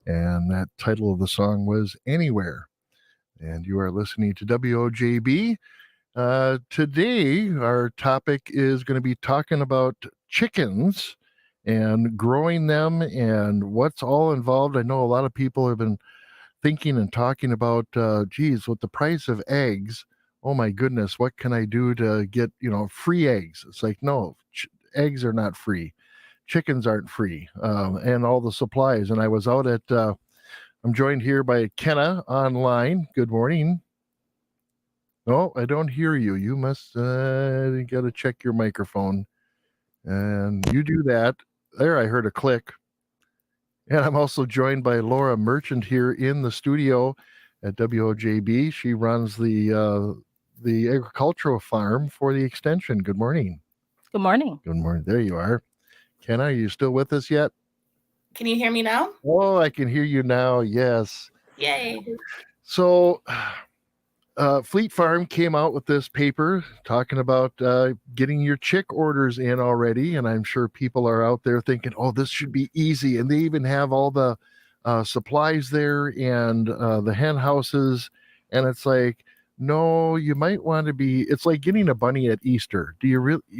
And that title of the song was Anywhere. And you are listening to WOJB. Today, our topic is going to be talking about chickens and growing them and what's all involved. I know a lot of people have been thinking and talking about, geez, with the price of eggs, oh my goodness, what can I do to get, free eggs? It's like, no, eggs are not free. Chickens aren't free, and all the supplies. And I was out at, I'm joined here by Kenna online. Good morning. Oh, I don't hear you. You must got to check your microphone. And you do that. There, I heard a click. And I'm also joined by Laura Merchant here in the studio at WOJB. She runs the agricultural farm for the extension. Good morning. Good morning. Good morning. There you are. Kenna, are you still with us yet? Can you hear me now? Oh, I can hear you now. Yes. Yay. So, Fleet Farm came out with this paper talking about getting your chick orders in already. And I'm sure people are out there thinking, oh, this should be easy. And they even have all the supplies there and the hen houses. And it's like, no, you might want to be, it's like getting a bunny at Easter. Do you really, do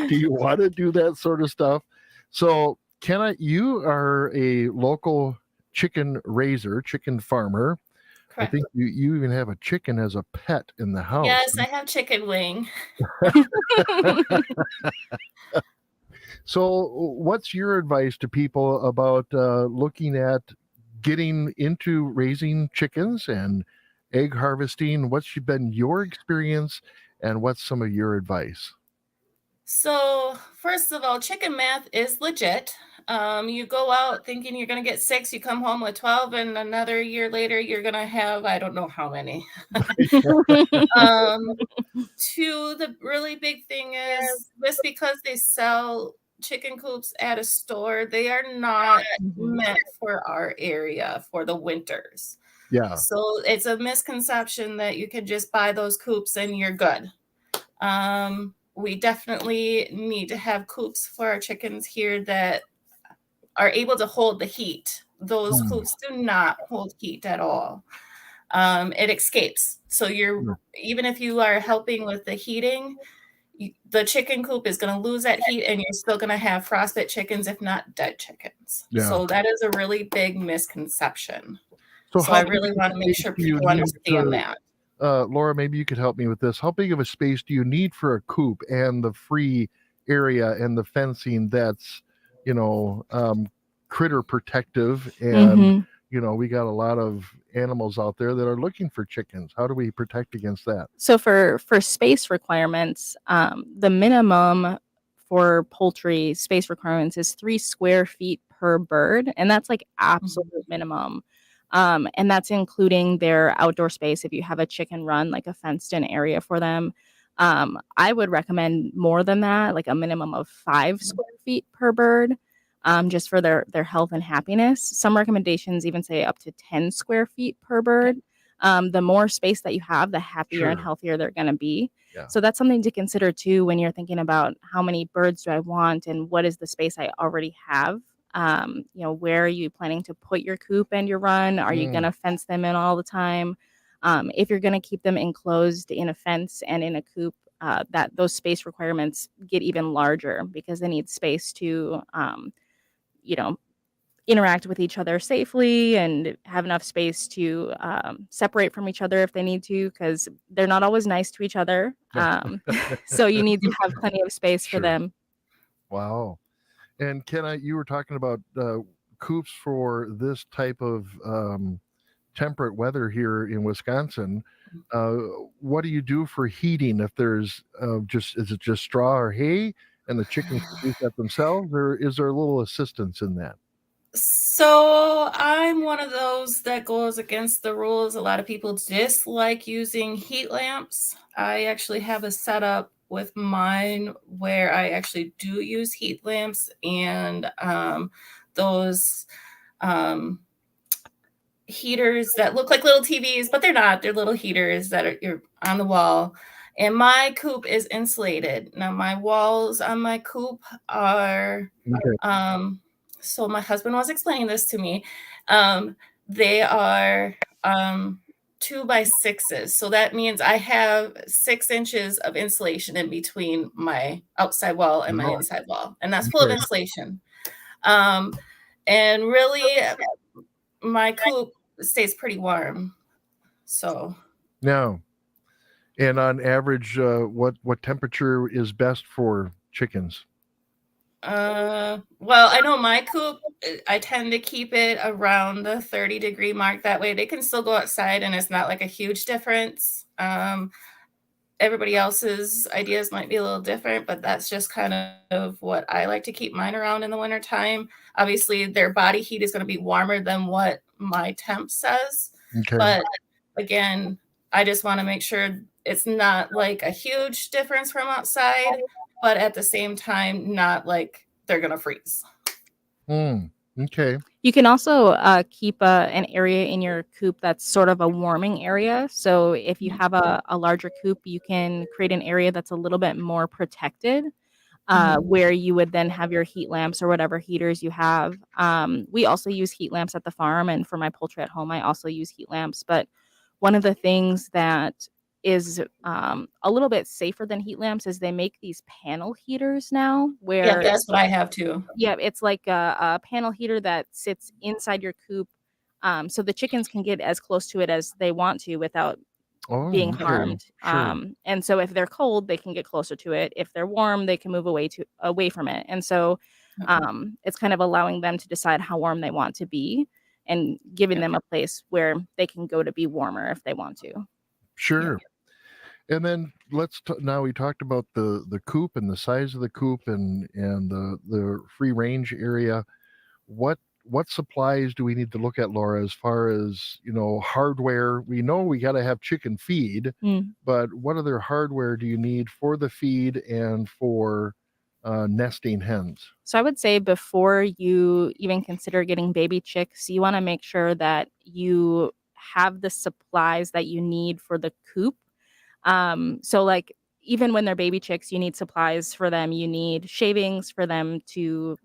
you want to do that sort of stuff? So, Kenna, you are a local chicken raiser, chicken farmer. Correct. I think you even have a chicken as a pet in the house. Yes, I have chicken wing. So, what's your advice to people about looking at getting into raising chickens and egg harvesting? What's been your experience, and what's some of your advice? So, first of all, chicken math is legit. You go out thinking you're going to get 6, you come home with 12, and another year later, you're going to have, I don't know how many. Two, the really big thing is just because they sell chicken coops at a store, they are not meant for our area for the winters. Yeah. So it's a misconception that you can just buy those coops and you're good. We definitely need to have coops for our chickens here that are able to hold the heat. Those coops do not hold heat at all. It escapes. So even if you are helping with the heating, the chicken coop is going to lose that heat and you're still going to have frostbite chickens, if not dead chickens. Yeah. So that is a really big misconception. So I really want to make sure people understand that. Laura, maybe you could help me with this. How big of a space do you need for a coop and the free area and the fencing that's, critter protective? And, we got a lot of animals out there that are looking for chickens. How do we protect against that? So for space requirements, the minimum for poultry space requirements is 3 square feet per bird. And that's like absolute minimum. And that's including their outdoor space. If you have a chicken run, like a fenced in area for them, I would recommend more than that, like a minimum of 5 square feet per bird, just for their health and happiness. Some recommendations even say up to 10 square feet per bird. The more space that you have, the happier and healthier they're going to be. Yeah. So that's something to consider too when you're thinking about how many birds do I want and what is the space I already have. Where are you planning to put your coop and your run? Are you going to fence them in all the time? If you're going to keep them enclosed in a fence and in a coop, that those space requirements get even larger because they need space to, interact with each other safely and have enough space to separate from each other if they need to, because they're not always nice to each other. So you need to have plenty of space for them. Wow. And Kenna, you were talking about coops for this type of temperate weather here in Wisconsin. What do you do for heating? If there's is it just straw or hay, and the chickens produce that themselves, or is there a little assistance in that? So I'm one of those that goes against the rules. A lot of people dislike using heat lamps. I actually have a setup with mine where I actually do use heat lamps and those heaters that look like little TVs, but they're not. They're little heaters that you're on the wall. And my coop is insulated. Now my walls on my coop are So my husband was explaining this to me. They are 2x6s. So that means I have 6 inches of insulation in between my outside wall and my Oh, inside wall. And that's full of okay. insulation. And really, my coop stays pretty warm. So Now, and on average, what temperature is best for chickens? well, I know my coop, I tend to keep it around the 30-degree mark. That way they can still go outside and it's not like a huge difference. Everybody else's ideas might be a little different, but that's just kind of what I like to keep mine around in the wintertime. Obviously, their body heat is going to be warmer than what my temp says. Okay. But again, I just want to make sure it's not like a huge difference from outside, but at the same time, not like they're going to freeze. Okay. You can also keep an area in your coop that's sort of a warming area. So if you have a larger coop, you can create an area that's a little bit more protected, where you would then have your heat lamps or whatever heaters you have. We also use heat lamps at the farm, and for my poultry at home, I also use heat lamps. But one of the things that is a little bit safer than heat lamps is they make these panel heaters now, Yeah, where that's what I have too. yeah, it's like a panel heater that sits inside your coop, so the chickens can get as close to it as they want to without being Okay. harmed. Sure. And so if they're cold, they can get closer to it. If they're warm, they can move away from it. And so it's kind of allowing them to decide how warm they want to be and giving them a place where they can go to be warmer if they want to. Sure. And then now we talked about the coop and the size of the coop and the free range area. What supplies do we need to look at, Laura, as far as, hardware? We know we got to have chicken feed, but what other hardware do you need for the feed and for nesting hens? So I would say before you even consider getting baby chicks, you want to make sure that you have the supplies that you need for the coop. So like even when they're baby chicks, you need supplies for them. You need shavings for them to,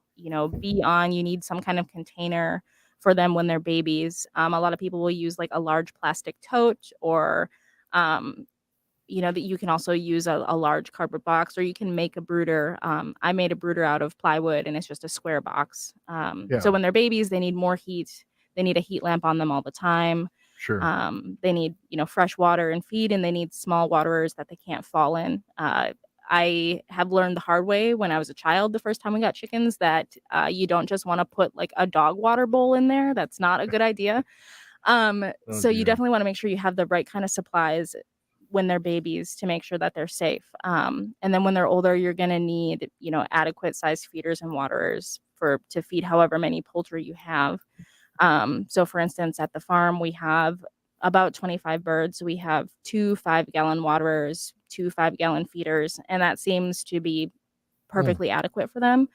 be on. You need some kind of container for them when they're babies. A lot of people will use like a large plastic tote or, um, that you can also use a large cardboard box, or you can make a brooder. I made a brooder out of plywood and it's just a square box. Yeah. So when they're babies, they need more heat. They need a heat lamp on them all the time. Sure. They need, fresh water and feed, and they need small waterers that they can't fall in. I have learned the hard way when I was a child, the first time we got chickens, that you don't just want to put like a dog water bowl in there. That's not a good idea. So you dear. definitely want to make sure you have the right kind of supplies when they're babies to make sure that they're safe. And then when they're older, you're going to need, adequate sized feeders and waterers to feed however many poultry you have. So for instance, at the farm, we have about 25 birds. We have 2 5-gallon waterers, 2 5-gallon feeders, and that seems to be perfectly adequate for them.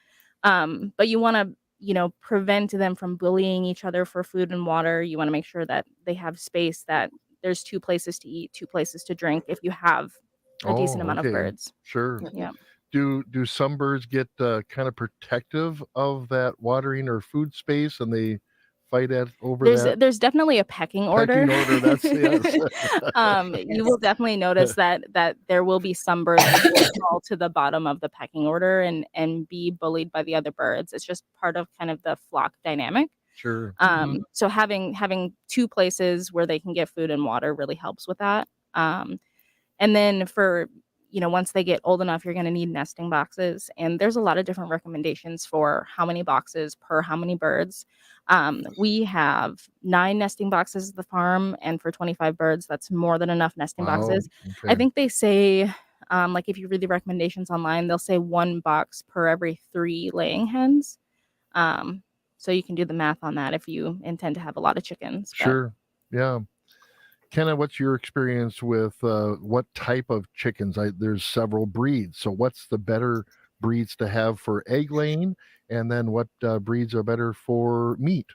But you want to, prevent them from bullying each other for food and water. You want to make sure that they have space, that there's 2 places to eat, 2 places to drink if you have a decent amount of birds. Sure. Yeah. Do some birds get kind of protective of that watering or food space, and they fight over that? There's definitely a pecking order. That's yes. You will definitely notice that there will be some birds that will fall to the bottom of the pecking order and be bullied by the other birds. It's just part of kind of the flock dynamic. Sure. So having 2 places where they can get food and water really helps with that. And then for, once they get old enough, you're going to need nesting boxes. And there's a lot of different recommendations for how many boxes per how many birds. We have 9 nesting boxes at the farm, and for 25 birds, that's more than enough nesting boxes. Okay. I think they say, like if you read the recommendations online, they'll say 1 box per every 3 laying hens. So you can do the math on that if you intend to have a lot of chickens. Sure. Yeah. Kenna, what's your experience with what type of chickens? There's several breeds. So what's the better breeds to have for egg laying? And then what breeds are better for meat?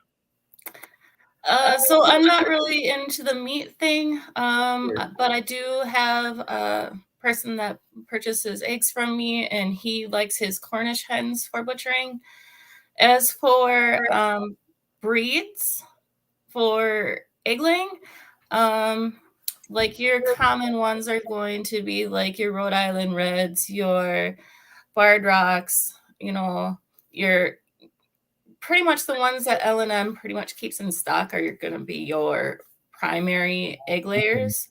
So I'm not really into the meat thing, but I do have a person that purchases eggs from me, and he likes his Cornish hens for butchering. As for breeds for egg laying, like your common ones are going to be like your Rhode Island Reds, your Barred Rocks, you know, your pretty much the ones that L&M pretty much keeps in stock are going to be your primary egg layers.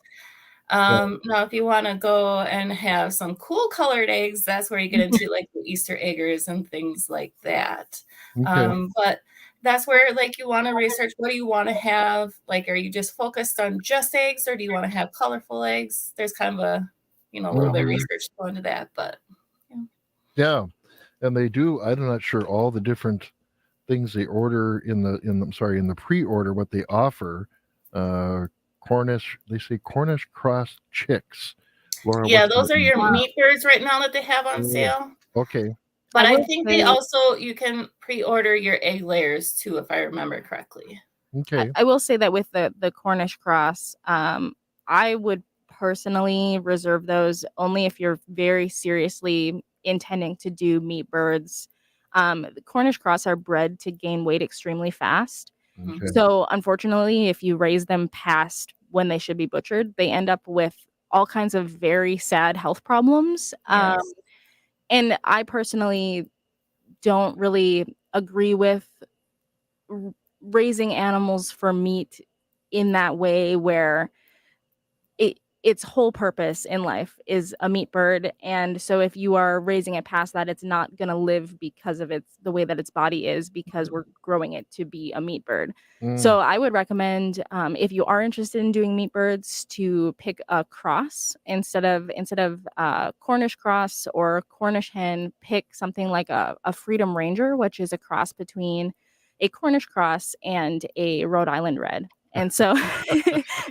Now, if you want to go and have some cool colored eggs, that's where you get into like the Easter eggers and things like that. Okay. But that's where like you want to research what do you want to have? Like, are you just focused on just eggs, or do you want to have colorful eggs? There's kind of a little bit of research to go into that, but Yeah, and they do. I'm not sure all the different things they order in the pre-order, what they offer. Cornish, they say Cornish cross chicks. Laura, yeah, what's those that are mean? your meat birds right now that they have on Oh, sale. okay. But I I will think say- they also you can pre-order your egg layers too, if I remember correctly. Okay. I will say that with the Cornish cross, I would personally reserve those only if you're very seriously intending to do meat birds. The Cornish cross are bred to gain weight extremely fast. Okay. So unfortunately, if you raise them past when they should be butchered, they end up with all kinds of very sad health problems. Yes. And I personally don't really agree with r- raising animals for meat in that way where its whole purpose in life is a meat bird, and so if you are raising it past that, it's not going to live because of the way that its body is, because we're growing it to be a meat bird. So I would recommend, if you are interested in doing meat birds, to pick a cross instead of Cornish cross or Cornish hen. Pick something like a Freedom Ranger, which is a cross between a Cornish cross and a Rhode Island Red. And so,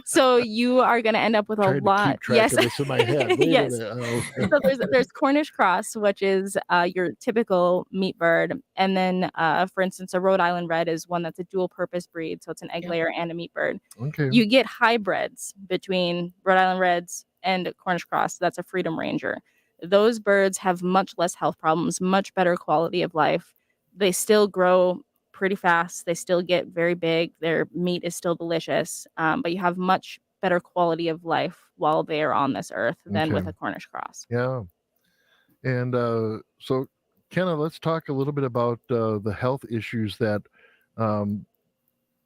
so you are going to end up with a Trying to lot. keep track Yes, of this in my head. Wait a yes. minute. Oh. So there's Cornish cross, which is your typical meat bird, and then, for instance, a Rhode Island Red is one that's a dual purpose breed, so it's an egg Yeah. layer and a meat bird. Okay. You get hybrids between Rhode Island Reds and Cornish cross. That's a Freedom Ranger. Those birds have much less health problems, much better quality of life. They still grow pretty fast. They still get very big. Their meat is still delicious, but you have much better quality of life while they are on this earth than with Okay. a Cornish cross. Yeah. And so, Kenna, let's talk a little bit about the health issues that um,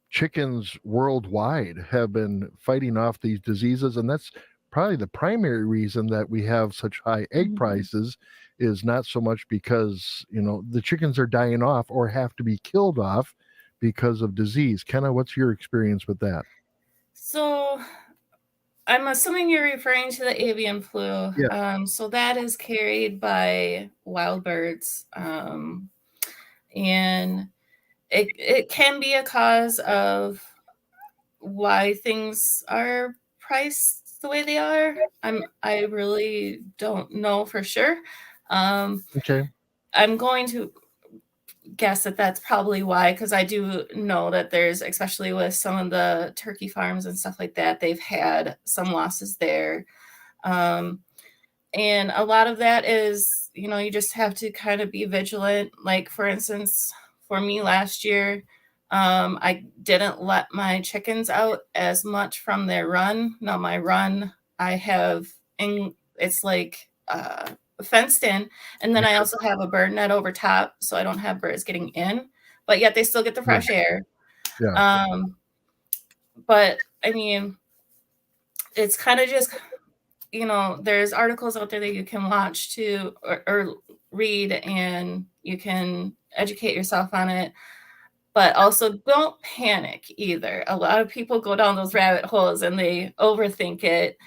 chickens worldwide have been fighting off these diseases. And that's probably the primary reason that we have such high egg Mhm. prices, is not so much because, the chickens are dying off or have to be killed off because of disease. Kenna, what's your experience with that? So I'm assuming you're referring to the avian flu. Yeah. So that is carried by wild birds. And it can be a cause of why things are priced the way they are. I really don't know for sure. Okay. I'm going to guess that that's probably why, because I do know that there's, especially with some of the turkey farms and stuff like that, they've had some losses there. And a lot of that is, you just have to kind of be vigilant. Like, for instance, for me last year, I didn't let my chickens out as much from their run. Now, my run, I have, it's like fenced in. And then I also have a bird net over top, so I don't have birds getting in, but yet they still get the fresh air. Yeah. But I mean, it's kind of just, there's articles out there that you can watch to or read, and you can educate yourself on it. But also don't panic either. A lot of people go down those rabbit holes and they overthink it.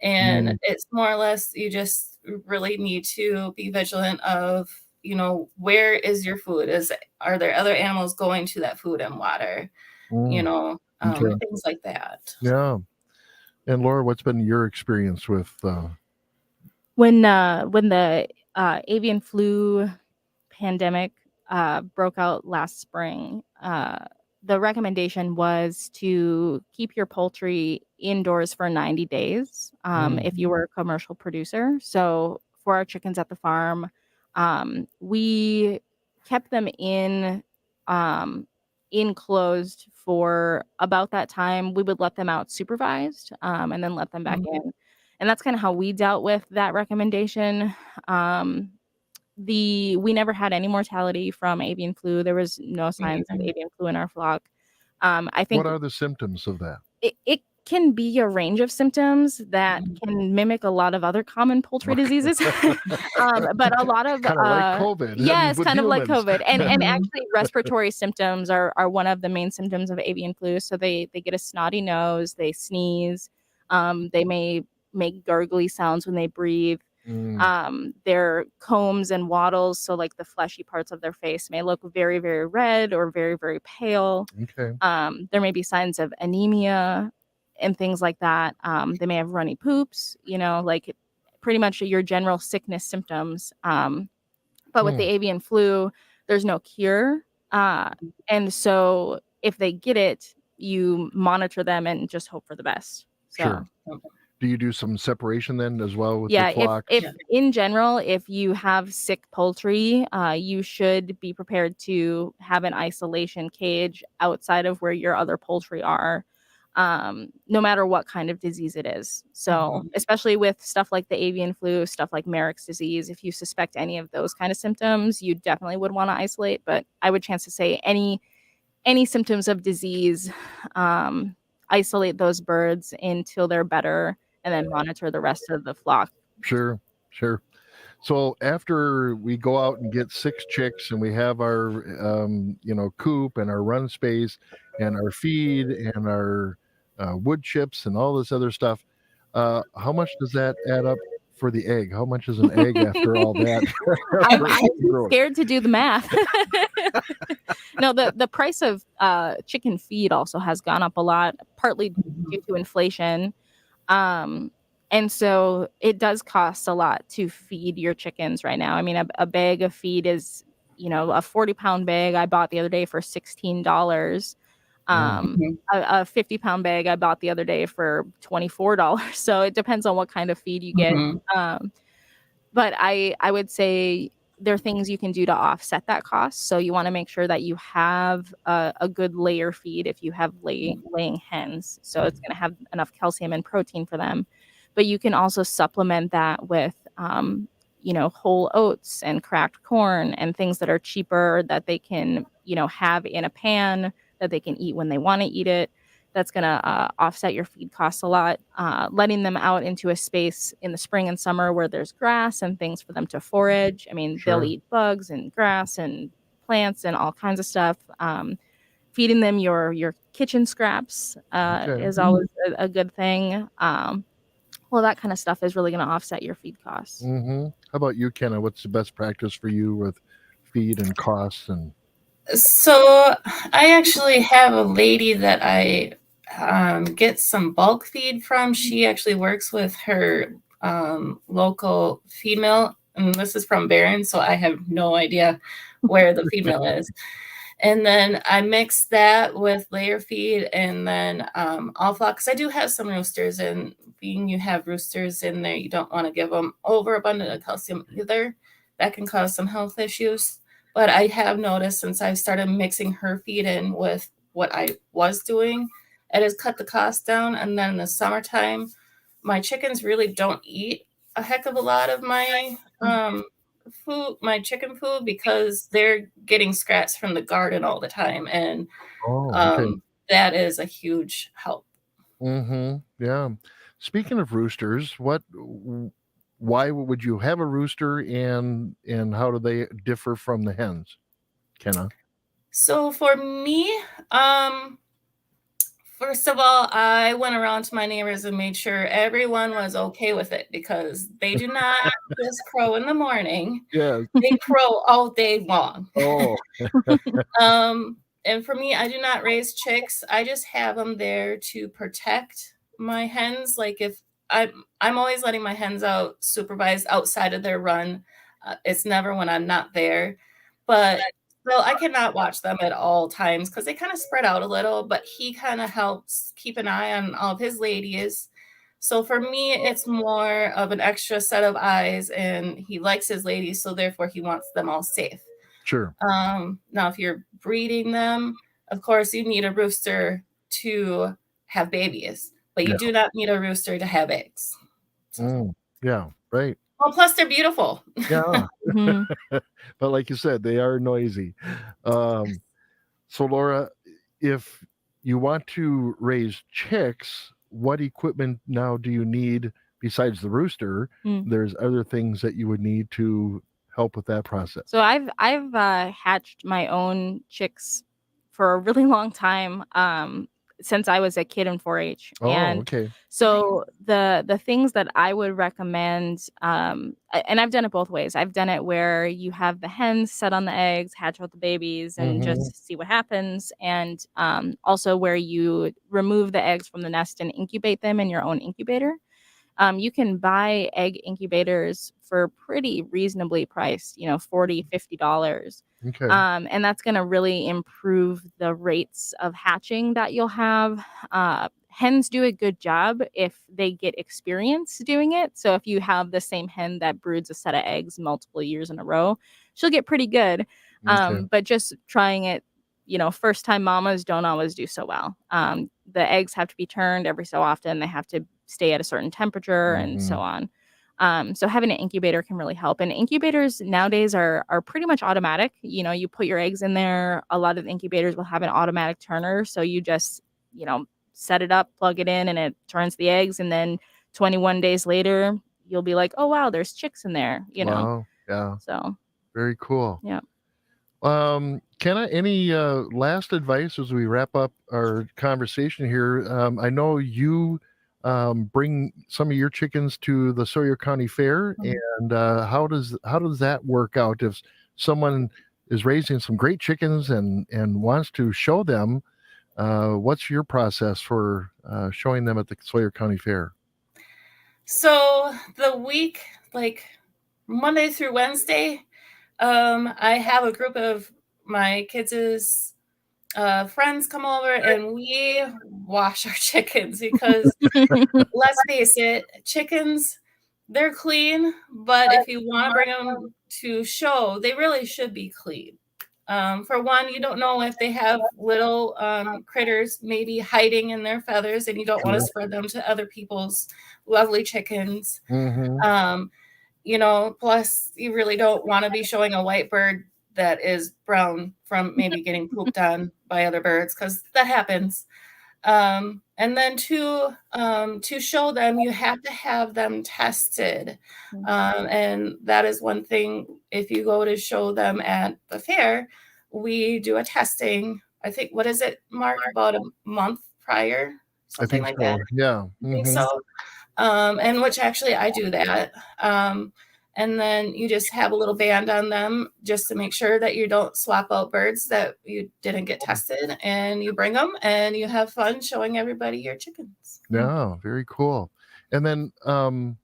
And it's more or less, you just really need to be vigilant of, where is your food? Are there other animals going to that food and water? Okay. Things like that. Yeah. And Laura, what's been your experience with When the avian flu pandemic broke out last spring, the recommendation was to keep your poultry indoors for 90 days if you were a commercial producer. So for our chickens at the farm, we kept them in enclosed for about that time. We would let them out supervised, and then let them back in. And that's kind of how we dealt with that recommendation. We never had any mortality from avian flu. There was no signs of avian flu in our flock. I think What are the symptoms of that? it can be a range of symptoms that can mimic a lot of other common poultry diseases. But a lot of Kind of like COVID. yes, with kind of like humans. COVID. And actually respiratory symptoms are one of the main symptoms of avian flu. So they get a snotty nose, they sneeze, they may make gurgly sounds when they breathe. Their combs and wattles, so like the fleshy parts of their face, may look very, very red or very, very pale. Okay. There may be signs of anemia and things like that. They may have runny poops, like pretty much your general sickness symptoms. But with the avian flu, there's no cure. And so if they get it, you monitor them and just hope for the best. So. Sure. Do you do some separation then as well with the Yeah, flocks? if in general, if you have sick poultry, you should be prepared to have an isolation cage outside of where your other poultry are, no matter what kind of disease it is. So, especially with stuff like the avian flu, stuff like Marek's disease, if you suspect any of those kind of symptoms, you definitely would want to isolate. But I would chance to say any symptoms of disease, isolate those birds until they're better, and then monitor the rest of the flock. Sure. So after we go out and get 6 chicks and we have our, coop and our run space and our feed and our wood chips and all this other stuff, how much does that add up for the egg? How much is an egg after all that? I'm scared to do the math. No, the price of chicken feed also has gone up a lot, partly due to inflation. And so it does cost a lot to feed your chickens right now. I mean, a bag of feed is, a 40-pound bag I bought the other day for $16. A 50-pound bag I bought the other day for $24. So it depends on what kind of feed you get. But I would say there are things you can do to offset that cost. So you want to make sure that you have a good layer feed if you have laying hens. So it's going to have enough calcium and protein for them. But you can also supplement that with, whole oats and cracked corn and things that are cheaper that they can, have in a pan that they can eat when they want to eat it. That's going to offset your feed costs a lot. Letting them out into a space in the spring and summer where there's grass and things for them to forage. I mean, They'll eat bugs and grass and plants and all kinds of stuff. Feeding them your kitchen scraps is always a good thing. Well, that kind of stuff is really going to offset your feed costs. How about you, Kenna? What's the best practice for you with feed and costs? And so I actually have a lady that I get some bulk feed from. She actually works with her local feed mill, and this is from Barron, so I have no idea where the feed mill is. And then I mix that with layer feed, and then all flock, because I do have some roosters, and being you have roosters in there, you don't want to give them overabundant of calcium either. That can cause some health issues. But I have noticed since I've started mixing her feed in with what I was doing, it has cut the cost down. And then in the summertime, my chickens really don't eat a heck of a lot of my food, my chicken food, because they're getting scraps from the garden all the time. And that is a huge help. Yeah. Speaking of roosters, why would you have a rooster, and how do they differ from the hens, Kenna? So for me, first of all, I went around to my neighbors and made sure everyone was okay with it, because they do not just crow in the morning. Yeah. They crow all day long. Oh. And for me, I do not raise chicks. I just have them there to protect my hens. Like if I'm always letting my hens out supervised outside of their run. It's never when I'm not there. But well, I cannot watch them at all times because they kind of spread out a little, but he kind of helps keep an eye on all of his ladies. So for me, it's more of an extra set of eyes, and he likes his ladies, so therefore he wants them all safe. Sure. Now, if you're breeding them, of course, you need a rooster to have babies, but you Yeah. do not need a rooster to have eggs. So, Yeah, right. well, plus they're beautiful. Yeah. Mhm. But like you said, they are noisy. So Laura, if you want to raise chicks, what equipment now do you need besides the rooster? Mm. There's other things that you would need to help with that process. So I've hatched my own chicks for a really long time, since I was a kid in 4-H. Oh, And okay. so the things that I would recommend, and I've done it both ways. I've done it where you have the hens set on the eggs, hatch out the babies, and Mhm. just see what happens. And also where you remove the eggs from the nest and incubate them in your own incubator. You can buy egg incubators for pretty reasonably priced, $40, $50. Okay. And that's going to really improve the rates of hatching that you'll have. Hens do a good job if they get experience doing it. So if you have the same hen that broods a set of eggs multiple years in a row, she'll get pretty good. Okay. But just trying it, first time mamas don't always do so well. The eggs have to be turned every so often. They have to stay at a certain temperature and so on. So having an incubator can really help. And incubators nowadays are pretty much automatic. You put your eggs in there. A lot of the incubators will have an automatic turner. So you just, set it up, plug it in, and it turns the eggs. And then 21 days later, you'll be like, oh, wow, there's chicks in there, Wow. Yeah. So, Very cool. yeah. Kenna, any last advice as we wrap up our conversation here? I know you bring some of your chickens to the Sawyer County Fair, and how does that work out? If someone is raising some great chickens and wants to show them, what's your process for showing them at the Sawyer County Fair? So the week, like Monday through Wednesday, I have a group of my kids' friends come over and we wash our chickens because let's face it, chickens, they're clean, but if you want to bring them to show, they really should be clean. For one, you don't know if they have little critters maybe hiding in their feathers, and you don't want to spread them to other people's lovely chickens. Mm-hmm. Plus you really don't want to be showing a white bird that is brown from maybe getting pooped on by other birds, because that happens. And then to show them, you have to have them tested. And that is one thing. If you go to show them at the fair, we do a testing. I think, what is it, Mark, about a month prior? Something I think like so. that. Yeah. I think so. And which actually I do that. And then you just have a little band on them just to make sure that you don't swap out birds that you didn't get tested, and you bring them and you have fun showing everybody your chickens. Yeah, very cool. And then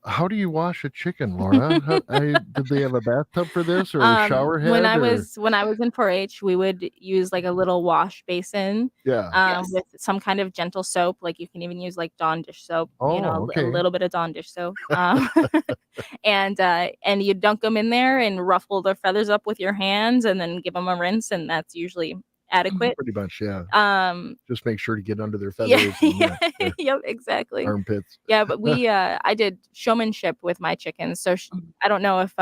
how do you wash a chicken, Laura? Did they have a bathtub for this, or a shower head? When I was in 4-H, we would use like a little wash basin, Yeah. Yes. with some kind of gentle soap. Like you can even use like Dawn dish soap. Oh, a okay. little bit of Dawn dish soap, and you dunk them in there and ruffle their feathers up with your hands, and then give them a rinse, and that's usually adequate. Pretty much, yeah. Just make sure to get under their feathers. Yeah, and their yep, exactly. armpits. Yeah, but I did showmanship with my chickens. So I don't know if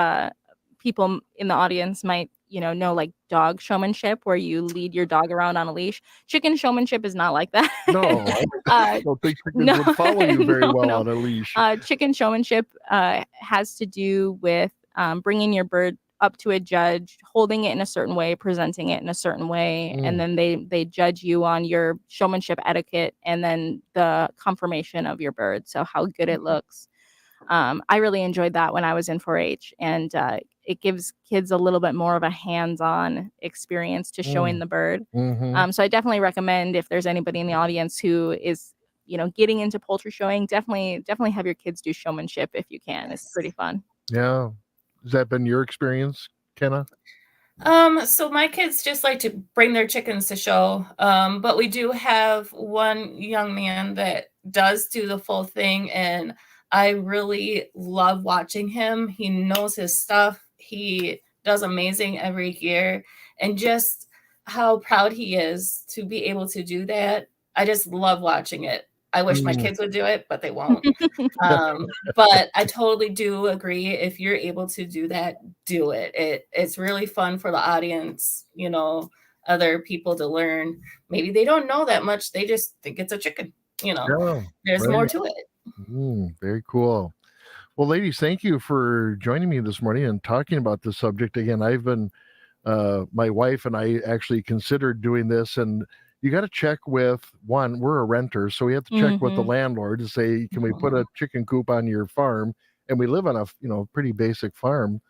people in the audience might, know like dog showmanship, where you lead your dog around on a leash. Chicken showmanship is not like that. No, I don't think chickens would follow you very well on a leash. Chicken showmanship has to do with bringing your bird up to a judge, holding it in a certain way, presenting it in a certain way, and then they judge you on your showmanship etiquette and then the conformation of your bird, so how good it looks. I really enjoyed that when I was in 4-H, and it gives kids a little bit more of a hands-on experience to showing the bird. So I definitely recommend, if there's anybody in the audience who is getting into poultry showing, definitely have your kids do showmanship if you can. It's pretty fun. Yeah. Has that been your experience, Kenna? So my kids just like to bring their chickens to show, but we do have one young man that does do the full thing, and I really love watching him. He knows his stuff. He does amazing every year, and just how proud he is to be able to do that. I just love watching it. I wish my kids would do it, but they won't. But I totally do agree. If you're able to do that, do it. It's really fun for the audience, you know, other people to learn. Maybe they don't know that much. They just think it's a chicken, you know. Yeah, There's more to it. Very cool. Well, ladies, thank you for joining me this morning and talking about this subject. Again, I've been, my wife and I actually considered doing this, and you got to check with one, we're a renter, so we have to check with the landlord to say, can we put a chicken coop on your farm? And we live on a, you know, pretty basic farm.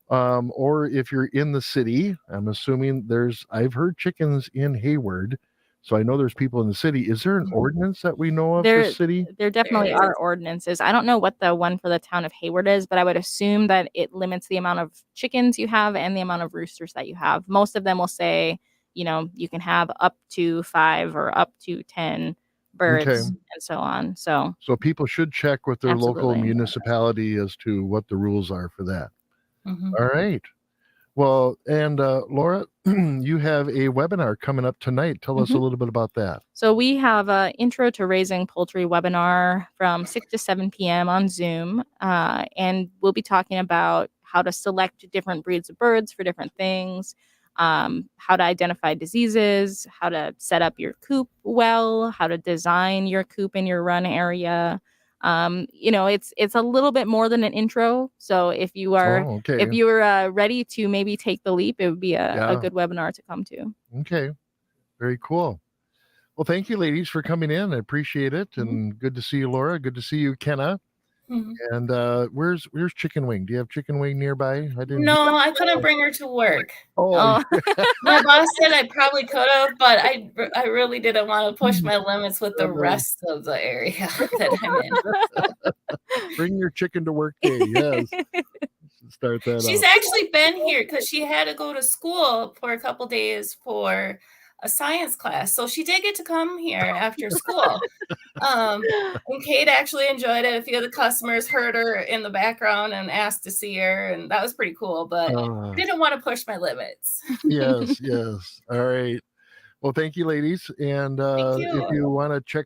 Or if you're in the city, I'm assuming I've heard chickens in Hayward. So I know there's people in the city. Is there an ordinance that we know of for the city? There definitely are ordinances. I don't know what the one for the town of Hayward is, but I would assume that it limits the amount of chickens you have and the amount of roosters that you have. Most of them will say, you know, you can have up to 5 or up to 10 birds and so on. So people should check with their local municipality as to what the rules are for that. All right. Well, and Laura, you have a webinar coming up tonight. Tell us a little bit about that. So we have an Intro to Raising Poultry webinar from 6 to 7 p.m. on Zoom. And we'll be talking about how to select different breeds of birds for different things, how to identify diseases, how to set up your coop well, how to design your coop in your run area. You know, it's a little bit more than an intro. So if you are if you were ready to maybe take the leap, it would be a good webinar to come to. Okay, very cool. Well, thank you, ladies, for coming in. I appreciate it, and good to see you, Laura. Good to see you, Kenna. And where's Chicken Wing? Do you have Chicken Wing nearby? No, I couldn't bring her to work. Oh. My boss said I probably could have, but I really didn't want to push my limits with the rest of the area that I'm in. Bring your chicken to work day. Yes. Start that. She's actually been here because she had to go to school for a couple days for a science class, so she did get to come here after school. And Kate actually enjoyed it. A few of the customers heard her in the background and asked to see her, and that was pretty cool, but I didn't want to push my limits. Yes. All right. Well, thank you, ladies. And if you want to check out